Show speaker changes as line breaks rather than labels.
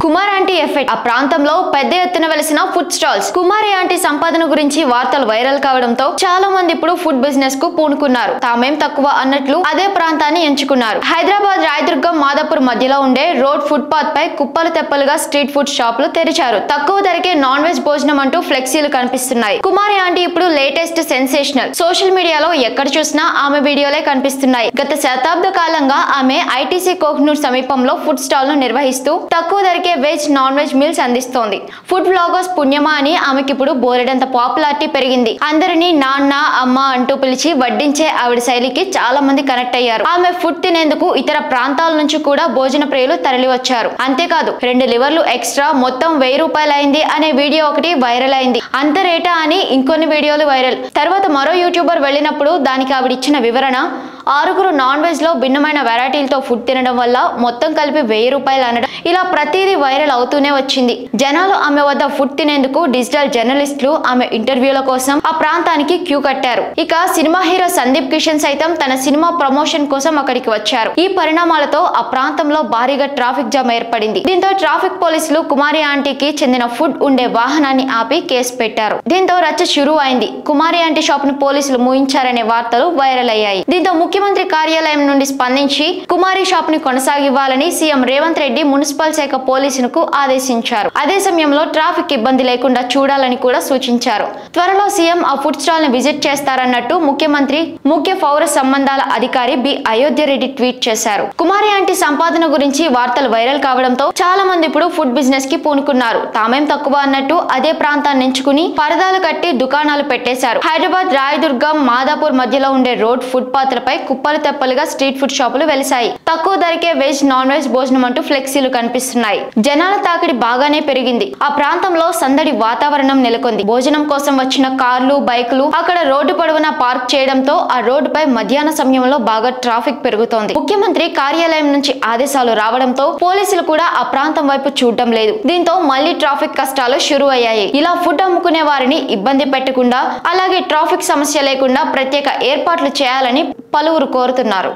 కుమారి aunty effect. ఆ ప్రాంతంలో పెద్ద ఎత్తున వెలిసిన ఫుడ్ స్టాల్స్. కుమారి ఆంటీ సంపాదన గురించి వార్తలు వైరల్ కావడంతో చాలా మంది ఇప్పుడు ఫుడ్ బిజినెస్ కు పూనుకున్నారు. తామేం తక్కువ అన్నట్లు అదే ప్రాంతాన్ని ఎంచుకున్నారు. హైదరాబాద్ రాయదుర్గం మాదాపూర్ మధ్యలో ఉండే రోడ్ ఫుట్ పాత్ పై కుప్పలు తెప్పలుగా స్ట్రీట్ ఫుడ్ షాపులు తెరిచారు. తక్కువ ధరకే నాన్ వెజ్ భోజనం అంటూ ఫ్లెక్సీలు కనిపిస్తున్నాయి. కుమారి ఆంటీ ఇప్పుడు లేటెస్ట్ సెన్సేషనల్. సోషల్ మీడియాలో ఎక్కడ చూసినా ఆమె వీడియోలే కనిపిస్తున్నాయి. గత శతాబ్ద కాలంగా ఆమె ఐటీసీ కోహినూర్ సమీపంలో ఫుడ్ స్టాల్ ను నిర్వహిస్తూ తక్కువ ధరకే వెజ్ నాన్ వెజ్ మీల్స్ అందిస్తోంది. ఫుడ్ బ్లాగర్స్ పుణ్యమా అని ఆమెకి ఇప్పుడు బోలెడంత పాపులారిటీ పెరిగింది. అందరినీ నాన్న అమ్మ అంటూ పిలిచి వడ్డించే ఆవిడ శైలికి చాలా మంది కనెక్ట్ అయ్యారు. ఆమె ఫుడ్ తినేందుకు ఇతర ప్రాంతాల నుంచి కూడా భోజన ప్రియులు తరలి వచ్చారు. అంతేకాదు 2 లివర్లు ఎక్స్ట్రా మొత్తం 1000 రూపాయలు అయింది అనే వీడియో ఒకటి వైరల్ అయింది. అంత రేటా అని ఇంకొన్ని వీడియోలు వైరల్. తర్వాత మరో యూట్యూబర్ వెళ్ళినప్పుడు దానికి ఆవిడ ఇచ్చిన వివరణ, 6 నాన్ వెజ్ లో భిన్నమైన వెరైటీలతో ఫుడ్ తినడం వల్ల మొత్తం కలిపి 1000 రూపాయలు అనడం, ఇలా ప్రతిదీ వైరల్ అవుతూనే వచ్చింది. జనాలు ఆమె వద్ద ఫుడ్ తినేందుకు డిజిటల్ జర్నలిస్టులు ఆమె ఇంటర్వ్యూల కోసం ఆ ప్రాంతానికి క్యూ కట్టారు. ఇక సినిమా హీరో సందీప్ కిషన్ సైతం తన సినిమా ప్రమోషన్ కోసం అక్కడికి వచ్చారు. ఈ పరిణామాలతో ఆ ప్రాంతంలో భారీగా ట్రాఫిక్ జామ్ ఏర్పడింది. దీంతో ట్రాఫిక్ పోలీసులు కుమారి ఆంటీకి చెందిన ఫుడ్ ఉండే వాహనాన్ని ఆపి కేసు పెట్టారు. దీంతో రచ్చ షురూ అయింది. కుమారి ఆంటీ షాప్ ను పోలీసులు మూయించారనే వార్తలు వైరల్ అయ్యాయి. దీంతో ముఖ్యమంత్రి కార్యాలయం నుండి స్పందించి కుమారి షాప్ ని కొనసాగివ్వాలని సీఎం రేవంత్ రెడ్డి మున్సిపల్ శాఖ పోలీసులకు ఆదేశించారు. అదే సమయంలో ట్రాఫిక్ ఇబ్బంది లేకుండా చూడాలని కూడా సూచించారు. త్వరలో సీఎం ఆ ఫుడ్ స్టాల్ ని విజిట్ చేస్తారన్నట్టు ముఖ్యమంత్రి ముఖ్య పౌర సంబంధాల అధికారి బి అయోధ్య రెడ్డి ట్వీట్ చేశారు. కుమారి ఆంటీ సంపాదన గురించి వార్తలు వైరల్ కావడంతో చాలా మంది ఇప్పుడు ఫుడ్ బిజినెస్ కి పూనుకున్నారు. తామేం తక్కువ అన్నట్టు అదే ప్రాంతాన్ని ఎంచుకుని పరదాలు కట్టి దుకాణాలు పెట్టేశారు. హైదరాబాద్ రాయదుర్గం మాదాపూర్ మధ్యలో ఉండే రోడ్ ఫుట్ పాత్లపై కుప్పలు తెప్పలుగా స్ట్రీట్ ఫుడ్ షాపులు వెలిశాయి. తక్కువ ధరకే వెజ్ నాన్ వెజ్ భోజనం అంటూ ఫ్లెక్సీలు కనిపిస్తున్నాయి. జనాల తాకిడి బాగానే పెరిగింది. ఆ ప్రాంతంలో సందడి వాతావరణం నెలకొంది. భోజనం కోసం వచ్చిన కార్లు, బైకులు అక్కడ రోడ్డు పొడవునా పార్క్ చేయడంతో ఆ రోడ్డుపై మధ్యాహ్న సమయంలో బాగా ట్రాఫిక్ పెరుగుతోంది. ముఖ్యమంత్రి కార్యాలయం నుంచి ఆదేశాలు రావడంతో పోలీసులు కూడా ఆ ప్రాంతం వైపు చూడటం లేదు. దీంతో మళ్లీ ట్రాఫిక్ కష్టాలు షురూ అయ్యాయి. ఇలా ఫుడ్ అమ్ముకునే వారిని ఇబ్బంది పెట్టకుండా, అలాగే ట్రాఫిక్ సమస్య లేకుండా ప్రత్యేక ఏర్పాట్లు చేయాలని పలువురు కోరుతున్నారు.